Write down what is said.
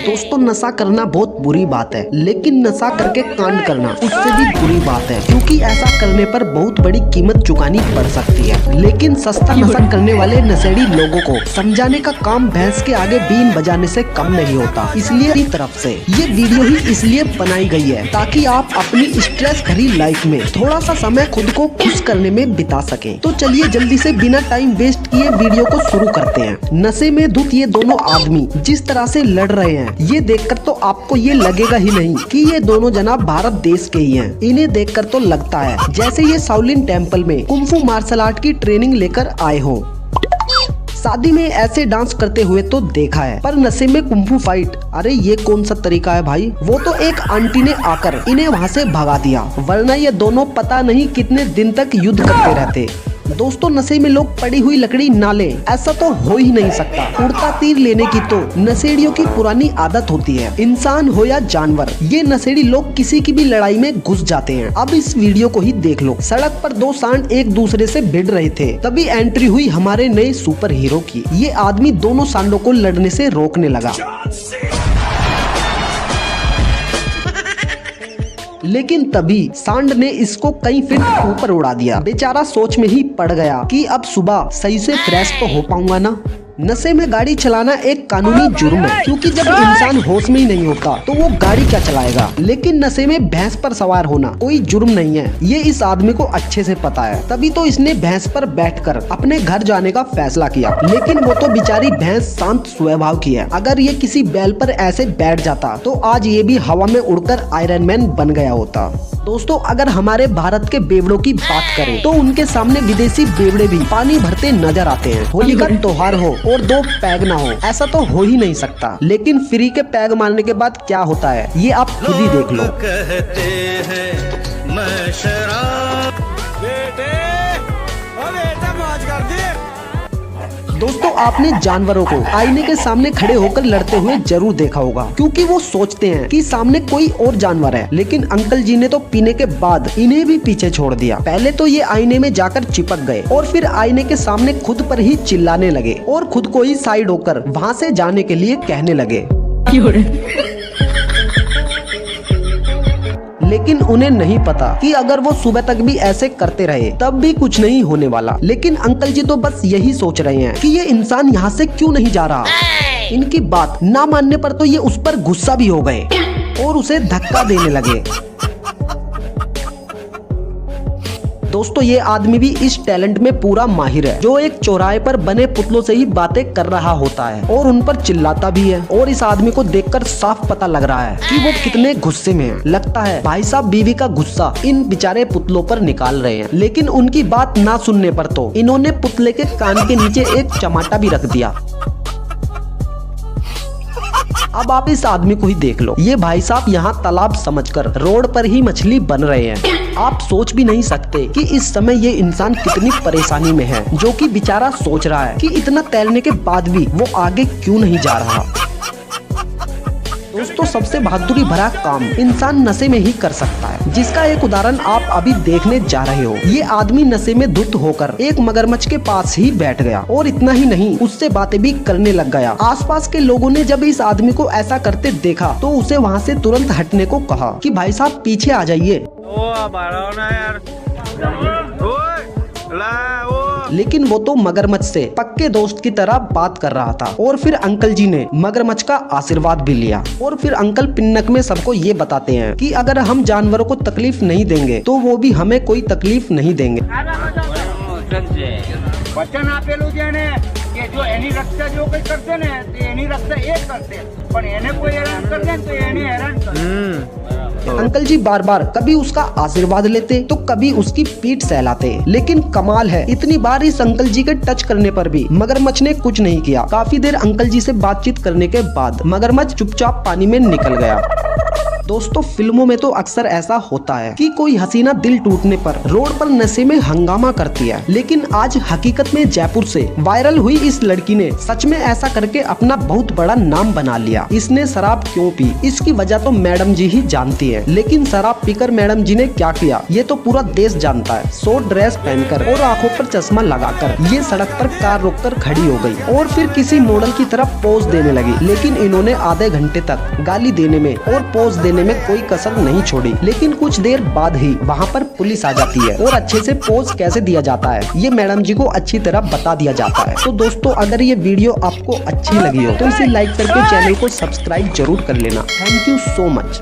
दोस्तों नशा करना बहुत बुरी बात है, लेकिन नशा करके कांड करना उससे भी बुरी बात है, क्योंकि ऐसा करने पर बहुत बड़ी कीमत चुकानी पड़ सकती है। लेकिन सस्ता नशा करने वाले नशेड़ी लोगों को समझाने का काम भैंस के आगे बीन बजाने से कम नहीं होता। इसलिए मेरी तरफ से ये वीडियो ही इसलिए बनाई गई है ताकि आप अपनी स्ट्रेस भरी लाइफ में थोड़ा सा समय खुद को खुश करने में बिता सके। तो चलिए जल्दी से बिना टाइम वेस्ट किए वीडियो को शुरू करते हैं। नशे में धुत ये दोनों आदमी जिस तरह से लड़ रहे हैं, ये देखकर तो आपको ये लगेगा ही नहीं कि ये दोनों जनाब भारत देश के ही हैं। इन्हें देखकर तो लगता है जैसे ये शाओलिन टेम्पल में कुंफू मार्शल आर्ट की ट्रेनिंग लेकर आए हों। शादी में ऐसे डांस करते हुए तो देखा है, पर नशे में कुंफू फाइट, अरे ये कौन सा तरीका है भाई। वो तो एक आंटी ने आकर इन्हें वहाँ से भगा दिया, वरना ये दोनों पता नहीं कितने दिन तक युद्ध करते रहते। दोस्तों नशे में लोग पड़ी हुई लकड़ी ना ले, ऐसा तो हो ही नहीं सकता। उड़ता तीर लेने की तो नशेड़ियों की पुरानी आदत होती है। इंसान हो या जानवर, ये नशेड़ी लोग किसी की भी लड़ाई में घुस जाते हैं। अब इस वीडियो को ही देख लो। सड़क पर दो सांड एक दूसरे से भिड़ रहे थे, तभी एंट्री हुई हमारे नए सुपर हीरो की। ये आदमी दोनों सांडों को लड़ने से रोकने लगा, लेकिन तभी सांड ने इसको कई फीट ऊपर उड़ा दिया। बेचारा सोच में ही पड़ गया कि अब सुबह सही से फ्रेश तो हो पाऊंगा ना। नशे में गाड़ी चलाना एक कानूनी जुर्म है, क्योंकि जब इंसान होश में ही नहीं होता तो वो गाड़ी क्या चलाएगा। लेकिन नशे में भैंस पर सवार होना कोई जुर्म नहीं है, ये इस आदमी को अच्छे से पता है। तभी तो इसने भैंस पर बैठकर अपने घर जाने का फैसला किया। लेकिन वो तो बेचारी भैंस शांत स्वभाव की है। अगर ये किसी बैल पर ऐसे बैठ जाता तो आज ये भी हवा में उड़कर आयरन मैन बन गया होता। दोस्तों अगर हमारे भारत के बेवड़ों की बात करें तो उनके सामने विदेशी बेवड़े भी पानी भरते नजर आते हैं। होली का त्योहार हो और दो पैग ना हो, ऐसा तो हो ही नहीं सकता। लेकिन फ्री के पैग मारने के बाद क्या होता है ये आप खुद ही देख लो। कहते हैं मैं शराब दोस्तों आपने जानवरों को आईने के सामने खड़े होकर लड़ते हुए जरूर देखा होगा, क्योंकि वो सोचते हैं कि सामने कोई और जानवर है। लेकिन अंकल जी ने तो पीने के बाद इन्हें भी पीछे छोड़ दिया। पहले तो ये आईने में जाकर चिपक गए और फिर आईने के सामने खुद पर ही चिल्लाने लगे और खुद को ही साइड होकर वहाँ से जाने के लिए कहने लगे। लेकिन उन्हें नहीं पता कि अगर वो सुबह तक भी ऐसे करते रहे तब भी कुछ नहीं होने वाला। लेकिन अंकल जी तो बस यही सोच रहे हैं कि ये इंसान यहाँ से क्यों नहीं जा रहा। इनकी बात ना मानने पर तो ये उस पर गुस्सा भी हो गए और उसे धक्का देने लगे। दोस्तों ये आदमी भी इस टैलेंट में पूरा माहिर है, जो एक चौराहे पर बने पुतलों से ही बातें कर रहा होता है और उन पर चिल्लाता भी है। और इस आदमी को देखकर साफ पता लग रहा है कि वो कितने गुस्से में है। लगता है भाई साहब बीवी का गुस्सा इन बेचारे पुतलों पर निकाल रहे हैं। लेकिन उनकी बात ना सुनने पर तो इन्होंने पुतले के कान के नीचे एक चमाटा भी रख दिया। अब आप इस आदमी को ही देख लो। ये भाई साहब यहाँ तालाब समझकर रोड पर ही मछली बन रहे हैं। आप सोच भी नहीं सकते कि इस समय ये इंसान कितनी परेशानी में है, जो कि बेचारा सोच रहा है कि इतना तैरने के बाद भी वो आगे क्यों नहीं जा रहा। दोस्तों सबसे बहादुरी भरा काम इंसान नशे में ही कर सकता है, जिसका एक उदाहरण आप अभी देखने जा रहे हो। ये आदमी नशे में धुत होकर एक मगरमच्छ के पास ही बैठ गया और इतना ही नहीं उससे बातें भी करने लग गया। आसपास के लोगों ने जब इस आदमी को ऐसा करते देखा तो उसे वहाँ से तुरंत हटने को कहा कि भाई साहब पीछे आ जाइए। लेकिन वो तो मगरमच्छ से पक्के दोस्त की तरह बात कर रहा था। और फिर अंकल जी ने मगरमच्छ का आशीर्वाद भी लिया। और फिर अंकल पिन्नक में सबको ये बताते हैं कि अगर हम जानवरों को तकलीफ नहीं देंगे तो वो भी हमें कोई तकलीफ नहीं देंगे। वचन आपेલું છે ને કે જો એની રક્ષા જો કોઈ કરશે ને તો એની રક્ષા એ કરશે, પણ એને કોઈ હેરાન કરશે ને તો એને હેરાન કરશે। अंकल जी बार बार कभी उसका आशीर्वाद लेते तो कभी उसकी पीठ सहलाते। लेकिन कमाल है, इतनी बार इस अंकल जी के टच करने पर भी मगरमच्छ ने कुछ नहीं किया। काफी देर अंकल जी से बातचीत करने के बाद मगरमच्छ चुपचाप पानी में निकल गया। दोस्तों फिल्मों में तो अक्सर ऐसा होता है कि कोई हसीना दिल टूटने पर रोड पर नशे में हंगामा करती है, लेकिन आज हकीकत में जयपुर से वायरल हुई इस लड़की ने सच में ऐसा करके अपना बहुत बड़ा नाम बना लिया। इसने शराब क्यों पी, इसकी वजह तो मैडम जी ही जानती है, लेकिन शराब पीकर मैडम जी ने क्या किया ये तो पूरा देश जानता है। शॉर्ट ड्रेस पहनकर और आंखों पर चश्मा लगाकर ये सड़क पर कार रोककर खड़ी हो गई और फिर किसी मॉडल की तरफ पोज देने लगी। लेकिन इन्होंने आधे घंटे तक गाली देने में और पोज देने में कोई कसर नहीं छोड़ी। लेकिन कुछ देर बाद ही वहाँ पर पुलिस आ जाती है और अच्छे से पोज कैसे दिया जाता है ये मैडम जी को अच्छी तरह बता दिया जाता है। तो दोस्तों अगर ये वीडियो आपको अच्छी लगी हो तो इसे लाइक करके चैनल को सब्सक्राइब जरूर कर लेना। Thank you so much.